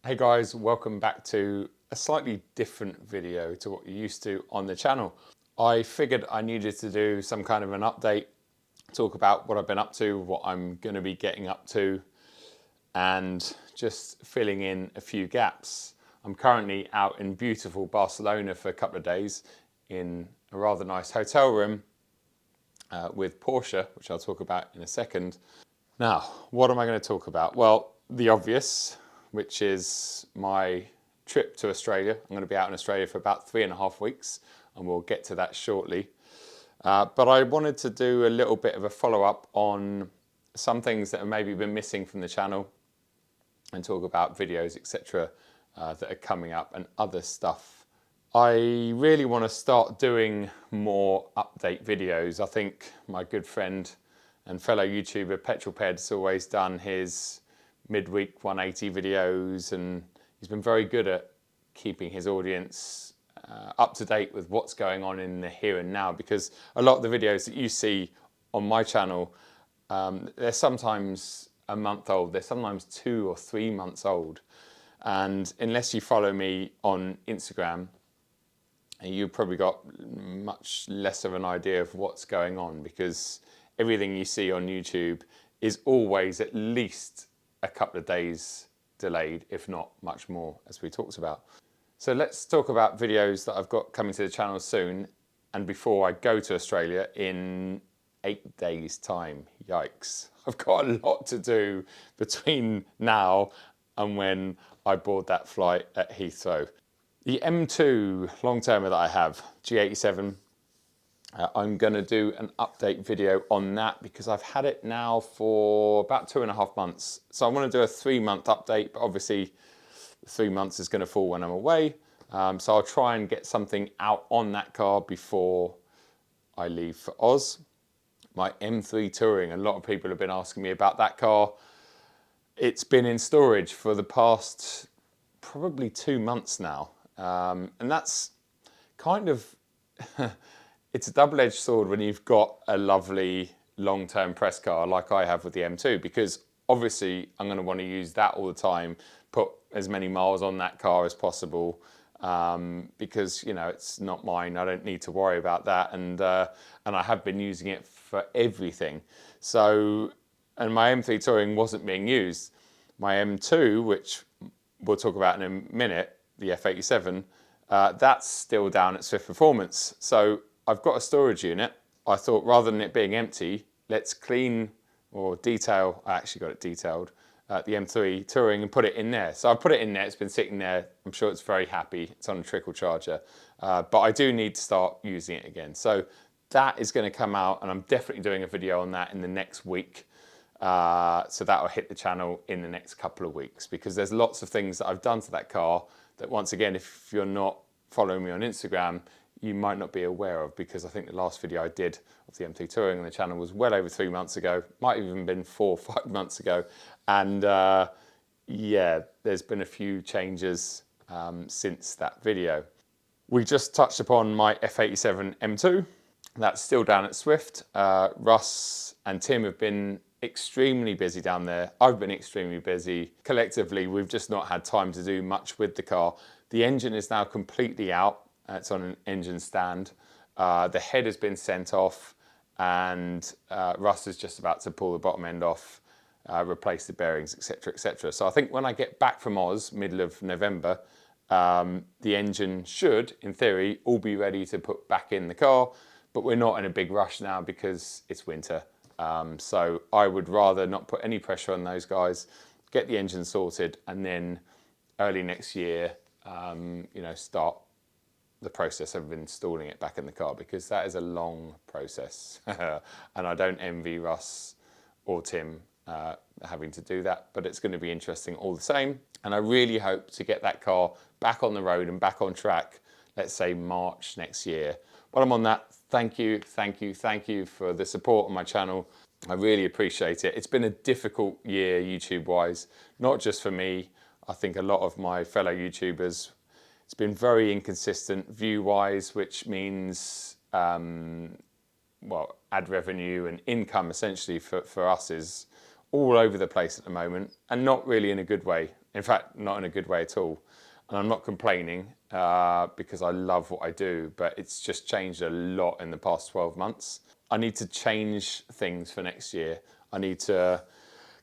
Hey guys, welcome back to a slightly different video to what you're used to on the channel. I figured I needed to do some kind of an update, talk about what I've been up to, what I'm going to be getting up to, and just filling in a few gaps. I'm currently out in beautiful Barcelona for a couple of days in a rather nice hotel room with Porsche, which I'll talk about in a second. Now, what am I going to talk about? Well, the obvious, which is my trip to Australia. I'm going to be out in Australia for about 3.5 weeks, and we'll get to that shortly. But I wanted to do a little bit of a follow-up on some things that have maybe been missing from the channel and talk about videos, etc., that are coming up and other stuff. I really want to start doing more update videos. I think my good friend and fellow YouTuber Petrolped's always done his midweek 180 videos, and he's been very good at keeping his audience up to date with what's going on in the here and now, because a lot of the videos that you see on my channel, they're sometimes a month old, they're sometimes 2 or 3 months old, and unless you follow me on Instagram, you've probably got much less of an idea of what's going on, because everything you see on YouTube is always at least a couple of days delayed, if not much more, as we talked about. So let's talk about videos that I've got coming to the channel soon, and before I go to Australia in 8 days' time. Yikes. I've got a lot to do between now and when I board that flight at Heathrow. The M2 long-termer that I have, G87, I'm going to do an update video on that because I've had it now for about 2.5 months. So I want to do a 3-month update, but obviously 3 months is going to fall when I'm away. So I'll try and get something out on that car before I leave for Oz. My M3 Touring, a lot of people have been asking me about that car. It's been in storage for the past probably 2 months now. And that's kind of... It's a double-edged sword when you've got a lovely long-term press car like I have with the M2, because obviously I'm going to want to use that all the time, put as many miles on that car as possible, because you know it's not mine. I don't need to worry about that, and I have been using it for everything. So, and my M3 Touring wasn't being used. My M2, which we'll talk about in a minute, the F87, that's still down at Swift Performance. So I've got a storage unit. I thought rather than it being empty, let's clean or detail, I actually got it detailed, the M3 Touring and put it in there. So I put it in there, it's been sitting there. I'm sure it's very happy. It's on a trickle charger, but I do need to start using it again. So that is going to come out, and I'm definitely doing a video on that in the next week. So that will hit the channel in the next couple of weeks, because there's lots of things that I've done to that car that, once again, if you're not following me on Instagram, you might not be aware of, because I think the last video I did of the M3 Touring on the channel was well over 3 months ago, might have even been 4 or 5 months ago. And yeah, there's been a few changes since that video. We just touched upon my F87 M2. That's still down at Swift. Russ and Tim have been extremely busy down there. I've been extremely busy. Collectively, we've just not had time to do much with the car. The engine is now completely out. It's on an engine stand. The head has been sent off, and Russ is just about to pull the bottom end off, replace the bearings, etc., etc. So I think when I get back from Oz, middle of November, the engine should, in theory, all be ready to put back in the car, but we're not in a big rush now because it's winter. So I would rather not put any pressure on those guys, get the engine sorted, and then early next year, you know, start the process of installing it back in the car, because that is a long process. And I don't envy Russ or Tim having to do that, but it's going to be interesting all the same. And I really hope to get that car back on the road and back on track, let's say March next year. While I'm on that, thank you for the support on my channel. I really appreciate it. It's been a difficult year YouTube-wise, not just for me. I think a lot of my fellow YouTubers. It's been very inconsistent view-wise, which means, well, ad revenue and income essentially for us is all over the place at the moment, and not really in a good way. In fact, not in a good way at all. And I'm not complaining because I love what I do, but it's just changed a lot in the past 12 months. I need to change things for next year. I need to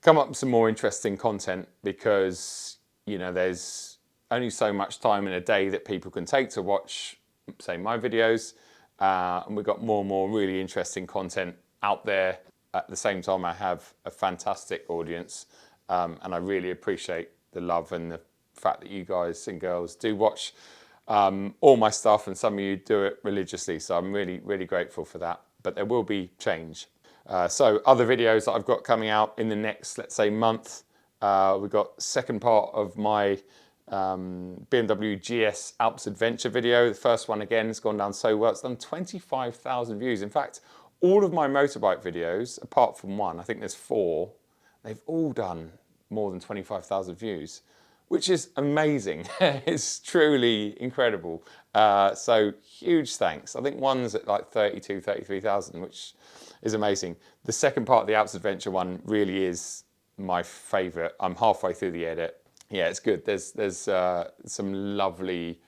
come up with some more interesting content because, you know, there's only so much time in a day that people can take to watch, say, my videos. And we've got more and more really interesting content out there. At the same time, I have a fantastic audience, and I really appreciate the love and the fact that you guys and girls do watch all my stuff, and some of you do it religiously. So I'm really, really grateful for that. But there will be change. So other videos that I've got coming out in the next, let's say, month. We've got second part of my BMW GS Alps adventure video. The first one, again, has gone down so well. It's done 25,000 views. In fact, all of my motorbike videos, apart from one, I think there's 4, they've all done more than 25,000 views, which is amazing. It's truly incredible. So huge thanks. I think one's at like 32, 33,000, which is amazing. The second part of the Alps adventure one really is my favorite. I'm halfway through the edit. Yeah, it's good. There's some lovely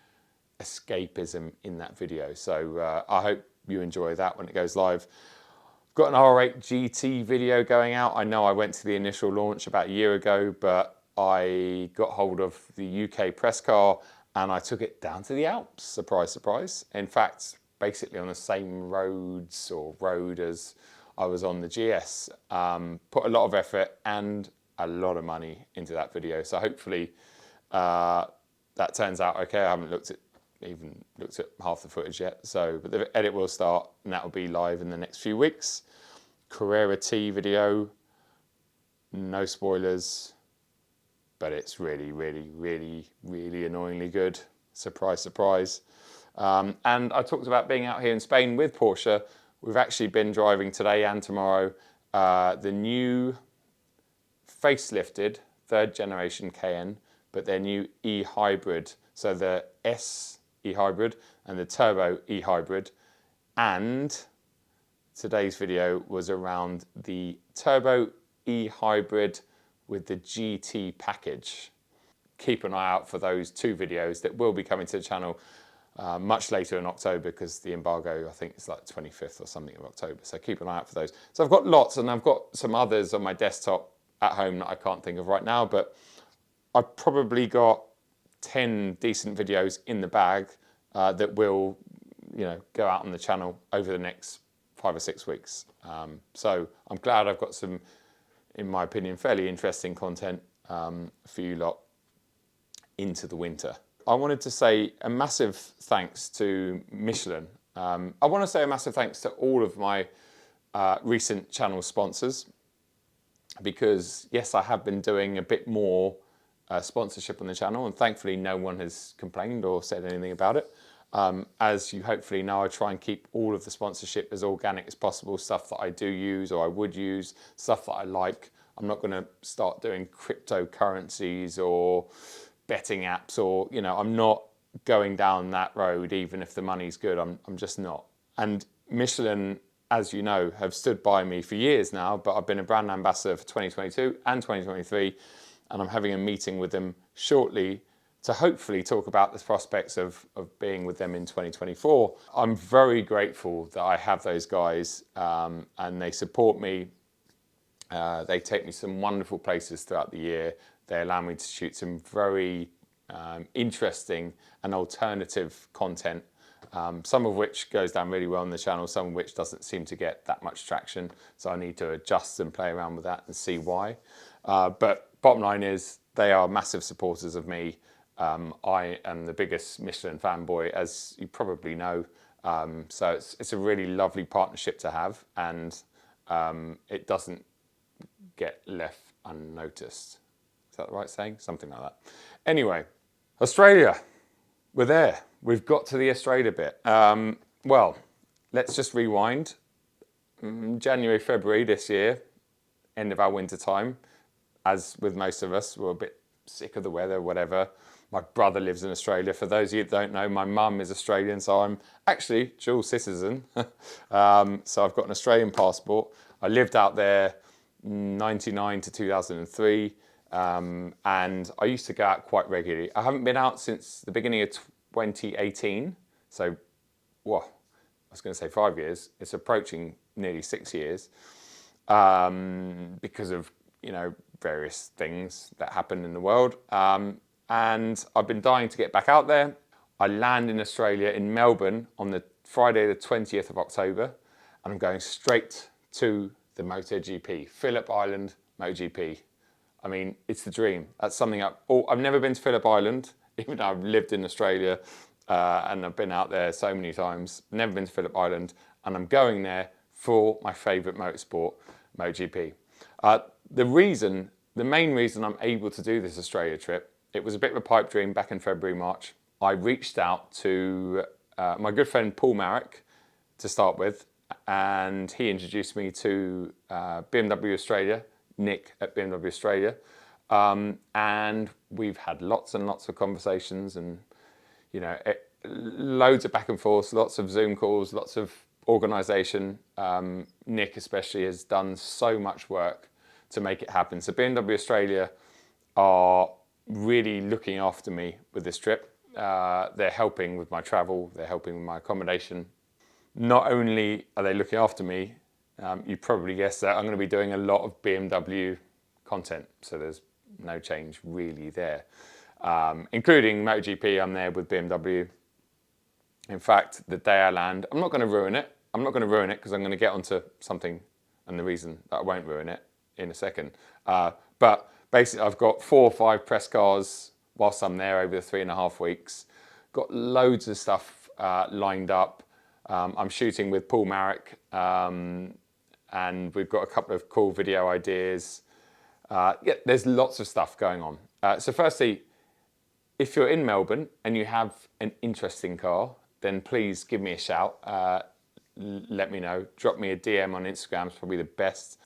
escapism in that video. So I hope you enjoy that when it goes live. Got an R8 GT video going out. I know I went to the initial launch about a year ago, but I got hold of the UK press car and I took it down to the Alps. Surprise, surprise. In fact, basically on the same roads or road as I was on the GS. Put a lot of effort and a lot of money into that video. So hopefully that turns out okay. I haven't even looked at half the footage yet. So, but the edit will start and that will be live in the next few weeks. Carrera T video, no spoilers, but it's really, really, really, really annoyingly good. Surprise, surprise. And I talked about being out here in Spain with Porsche. We've actually been driving today and tomorrow the new facelifted 3rd generation Cayenne, but their new e-hybrid. So the S e-hybrid and the turbo e-hybrid. And today's video was around the turbo e-hybrid with the GT package. Keep an eye out for those 2 videos that will be coming to the channel much later in October because the embargo, I think, is like 25th or something of October. So keep an eye out for those. So I've got lots, and I've got some others on my desktop at home that I can't think of right now, but I've probably got 10 decent videos in the bag that will, you know, go out on the channel over the next 5 or 6 weeks. So I'm glad I've got some, in my opinion, fairly interesting content for you lot into the winter. I wanted to say a massive thanks to Michelin. I want to say a massive thanks to all of my recent channel sponsors because, yes, I have been doing a bit more sponsorship on the channel and thankfully no one has complained or said anything about it. As you hopefully know, I try and keep all of the sponsorship as organic as possible, stuff that I do use or I would use, stuff that I like. I'm not going to start doing cryptocurrencies or betting apps or, you know, I'm not going down that road even if the money's good. I'm just not. And Michelin, as you know, have stood by me for years now, but I've been a brand ambassador for 2022 and 2023, and I'm having a meeting with them shortly to hopefully talk about the prospects of being with them in 2024. I'm very grateful that I have those guys and they support me. They take me some wonderful places throughout the year. They allow me to shoot some very interesting and alternative content, some of which goes down really well on the channel, some of which doesn't seem to get that much traction. So I need to adjust and play around with that and see why. But bottom line is they are massive supporters of me. I am the biggest Michelin fanboy, as you probably know. So it's a really lovely partnership to have, and it doesn't get left unnoticed. Is that the right saying? Something like that. Anyway, Australia, we're there. We've got to the Australia bit. Well, let's just rewind. January, February this year, end of our winter time. As with most of us, we're a bit sick of the weather, whatever. My brother lives in Australia. For those of you that don't know, my mum is Australian, so I'm actually dual citizen. So I've got an Australian passport. I lived out there 99 to 2003. And I used to go out quite regularly. I haven't been out since the beginning of 2018. So, well, I was going to say 5 years. It's approaching nearly 6 years because of, various things that happen in the world. And I've been dying to get back out there. I land in Australia in Melbourne on the Friday the 20th of October, and I'm going straight to the MotoGP, Phillip Island MotoGP. I mean, it's the dream. That's something I've never been to Phillip Island, even though I've lived in Australia and I've been out there so many times. Never been to Phillip Island, and I'm going there for my favourite motorsport, MotoGP. The main reason I'm able to do this Australia trip, it was a bit of a pipe dream back in February, March. I reached out to my good friend Paul Maric to start with, and he introduced me to BMW Australia, Nick at BMW Australia, and we've had lots and lots of conversations, and loads of back and forth, lots of Zoom calls, lots of organisation. Nick especially has done so much work to make it happen. So BMW Australia are really looking after me with this trip. They're helping with my travel, they're helping with my accommodation. Not only are they looking after me, you probably guessed that I'm going to be doing a lot of BMW content, so there's no change really there. Including MotoGP, I'm there with BMW. In fact, the day I land, I'm not going to ruin it. I'm not going to ruin it because I'm going to get onto something, and the reason that I won't ruin it in a second. But basically, I've got 4 or 5 press cars whilst I'm there over the 3.5 weeks. Got loads of stuff lined up. I'm shooting with Paul Maric, and we've got a couple of cool video ideas. There's lots of stuff going on. So firstly, if you're in Melbourne and you have an interesting car, then please give me a shout. Let me know. Drop me a DM on Instagram is probably the best,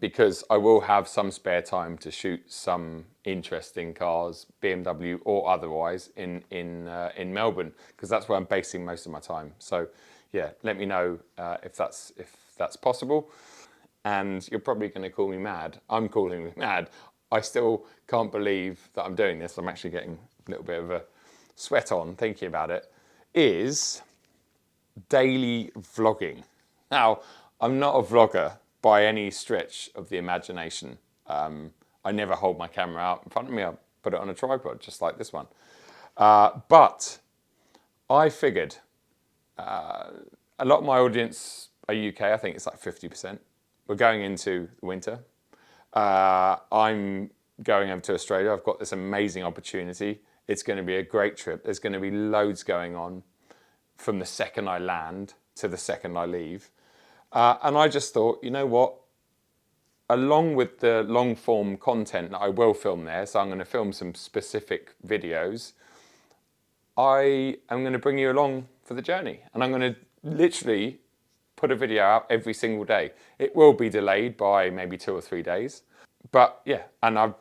because I will have some spare time to shoot some interesting cars, BMW or otherwise, in Melbourne, because that's where I'm basing most of my time. So yeah, let me know if that's possible. And you're probably going to call me mad. I'm calling me mad. I still can't believe that I'm doing this. I'm actually getting a little bit of a sweat on thinking about it. Is daily vlogging. Now, I'm not a vlogger by any stretch of the imagination. I never hold my camera out in front of me. I put it on a tripod, just like this one. But I figured a lot of my audience are UK. I think it's like 50%. We're going into the winter. I'm going over to Australia. I've got this amazing opportunity. It's going to be a great trip. There's going to be loads going on from the second I land to the second I leave. And I just thought, you know what? Along with the long form content that I will film there, so I'm going to film some specific videos, I am going to bring you along for the journey. And I'm going to literally put a video out every single day. It will be delayed by maybe 2 or 3 days. But yeah, and I've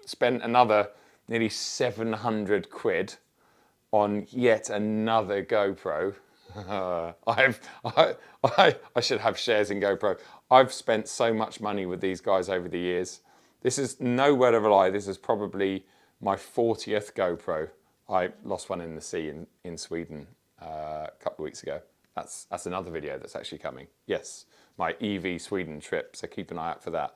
spent another nearly 700 quid on yet another GoPro. I should have shares in GoPro. I've spent so much money with these guys over the years. This is no word of a lie. This is probably my 40th GoPro. I lost one in the sea in Sweden a couple of weeks ago. That's another video that's actually coming. Yes, my EV Sweden trip, so keep an eye out for that.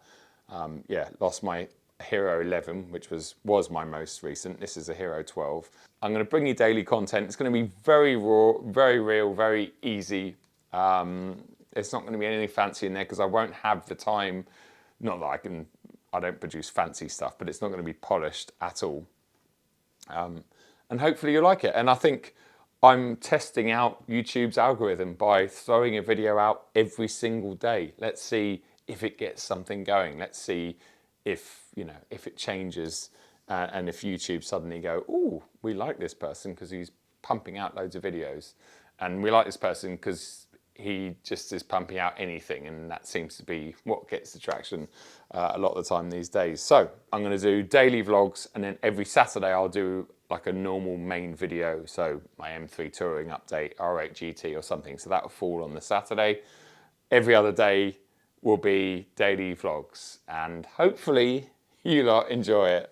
Yeah, lost my Hero 11, which was my most recent. This is a Hero 12. I'm going to bring you daily content. It's going to be very raw, very real, very easy. It's not going to be anything fancy in there because I won't have the time. Not that I don't produce fancy stuff, but it's not going to be polished at all. And hopefully you'll like it. And I think I'm testing out YouTube's algorithm by throwing a video out every single day. Let's see if it gets something going. Let's see if it changes, and if YouTube suddenly go, "Ooh, we like this person because he's pumping out loads of videos, and we like this person because he just is pumping out anything," and that seems to be what gets the traction a lot of the time these days. So I'm going to do daily vlogs, and then every Saturday I'll do like a normal main video, so my M3 touring update, R8 GT or something. So that will fall on the Saturday. Every other day will be daily vlogs, and hopefully you lot enjoy it.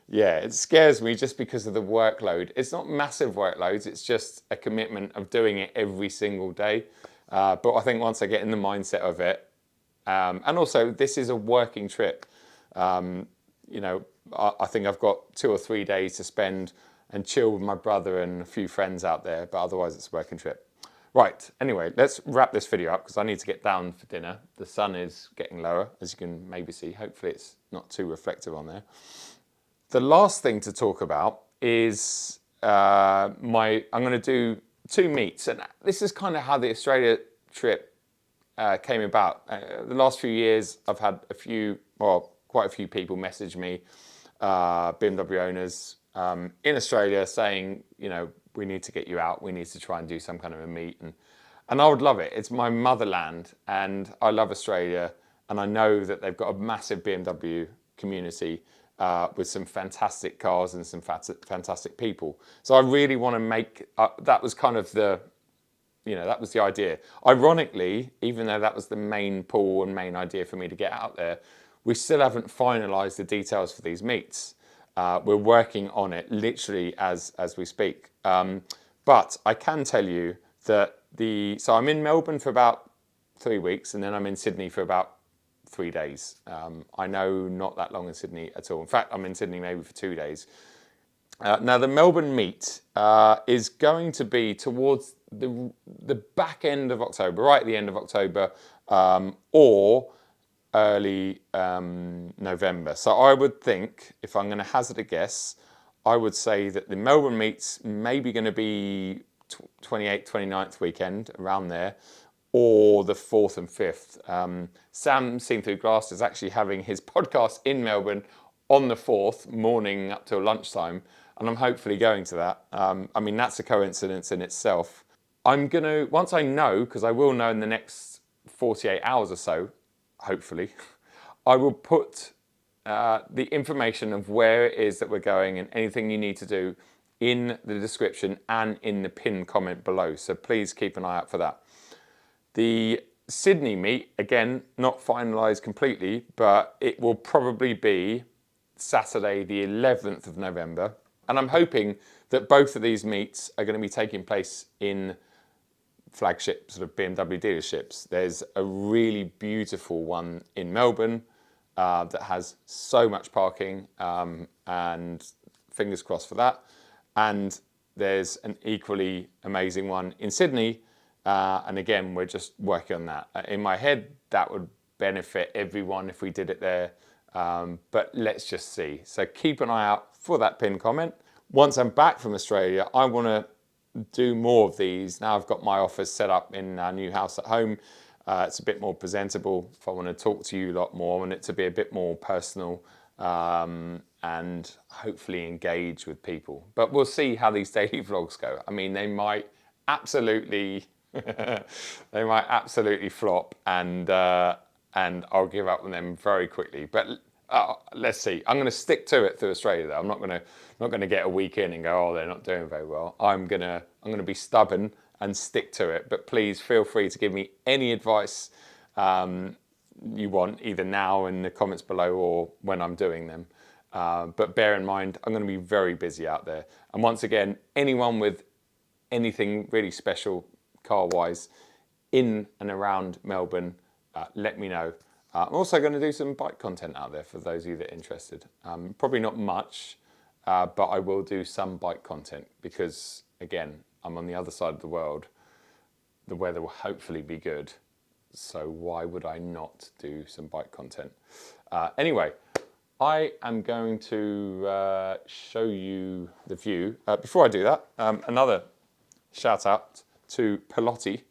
Yeah, it scares me just because of the workload. It's not massive workloads, it's just a commitment of doing it every single day. But I think once I get in the mindset of it, and also this is a working trip. You know, I think I've got 2 or 3 days to spend and chill with my brother and a few friends out there, but otherwise it's a working trip. Right, anyway, let's wrap this video up because I need to get down for dinner. The sun is getting lower, as you can maybe see. Hopefully it's not too reflective on there. The last thing to talk about is I'm going to do 2 meets, and this is kind of how the Australia trip came about. The last few years, I've had quite a few people message me, BMW owners in Australia, saying, you know, we need to get you out. We need to try and do some kind of a meet, and I would love it. It's my motherland, and I love Australia, and I know that they've got a massive BMW community with some fantastic cars and some fantastic people. So I really want to make that was kind of the, you know, that was the idea. Ironically, even though that was the main pull and main idea for me to get out there, we still haven't finalised the details for these meets. We're working on it literally as we speak. But I can tell you that so I'm in Melbourne for about 3 weeks, and then I'm in Sydney for about 3 days. I know not that long in Sydney at all. In fact, I'm in Sydney maybe for 2 days. Now the Melbourne meet is going to be towards the back end of October, right at the end of October, or early November. So I would think, if I'm going to hazard a guess, I would say that the Melbourne meet's maybe going to be 28th, 29th weekend, around there, or the 4th and 5th. Sam Seen Through Glass is actually having his podcast in Melbourne on the 4th, morning up till lunchtime, and I'm hopefully going to that. I mean, that's a coincidence in itself. I'm going to, once I know, because I will know in the next 48 hours or so, hopefully, I will put the information of where it is that we're going and anything you need to do in the description and in the pinned comment below. So please keep an eye out for that. The Sydney meet, again, not finalised completely, but it will probably be Saturday the 11th of November. And I'm hoping that both of these meets are going to be taking place in flagship sort of BMW dealerships. There's a really beautiful one in Melbourne that has so much parking, and fingers crossed for that. And there's an equally amazing one in Sydney, and again, we're just working on that. In my head, that would benefit everyone if we did it there, but let's just see. So keep an eye out for that pinned comment. Once I'm back from Australia, I want to do more of these. Now I've got my office set up in our new house at home. It's a bit more presentable. If I want to talk to you a lot more, I want it to be a bit more personal, and hopefully engage with people. But we'll see how these daily vlogs go. I mean, they might absolutely they might absolutely flop, and I'll give up on them very quickly. But let's see. I'm going to stick to it through Australia, though. I'm not going to get a week in and go, oh, they're not doing very well. I'm going to be stubborn and stick to it. But please feel free to give me any advice you want, either now in the comments below or when I'm doing them. But bear in mind, I'm going to be very busy out there. And once again, anyone with anything really special car-wise in and around Melbourne, let me know. I'm also going to do some bike content out there for those of you that are interested. Probably not much, but I will do some bike content because, again, I'm on the other side of the world. The weather will hopefully be good, so why would I not do some bike content? Anyway, I am going to show you the view. Before I do that, another shout out to Pelotti,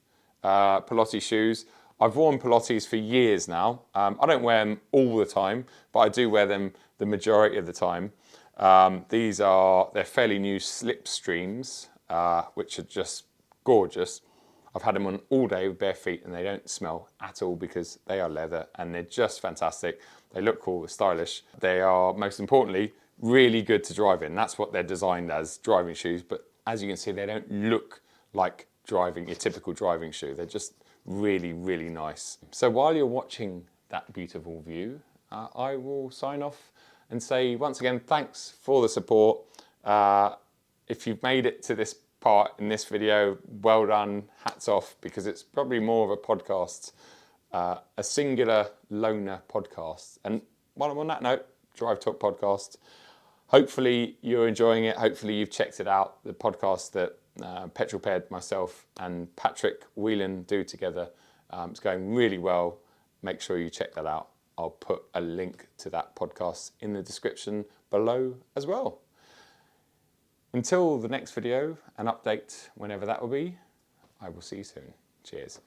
Pelotti shoes. I've worn Pelottis for years now. I don't wear them all the time, but I do wear them the majority of the time. They're fairly new Slipstreams, which are just gorgeous. I've had them on all day with bare feet and they don't smell at all because they are leather and they're just fantastic. They look cool, they're stylish. They are, most importantly, really good to drive in. That's what they're designed as, driving shoes. But as you can see, they don't look like your typical driving shoe. They're just really, really nice. So while you're watching that beautiful view, I will sign off and say once again, thanks for the support. If you've made it to this part in this video, well done, hats off, because it's probably more of a podcast, a singular loner podcast. And while I'm on that note, Drive Talk podcast, hopefully you're enjoying it. Hopefully you've checked it out. The podcast that Petrol Ped, myself and Patrick Whelan do together. It's going really well. Make sure you check that out. I'll put a link to that podcast in the description below as well. Until the next video, an update whenever that will be, I will see you soon. Cheers.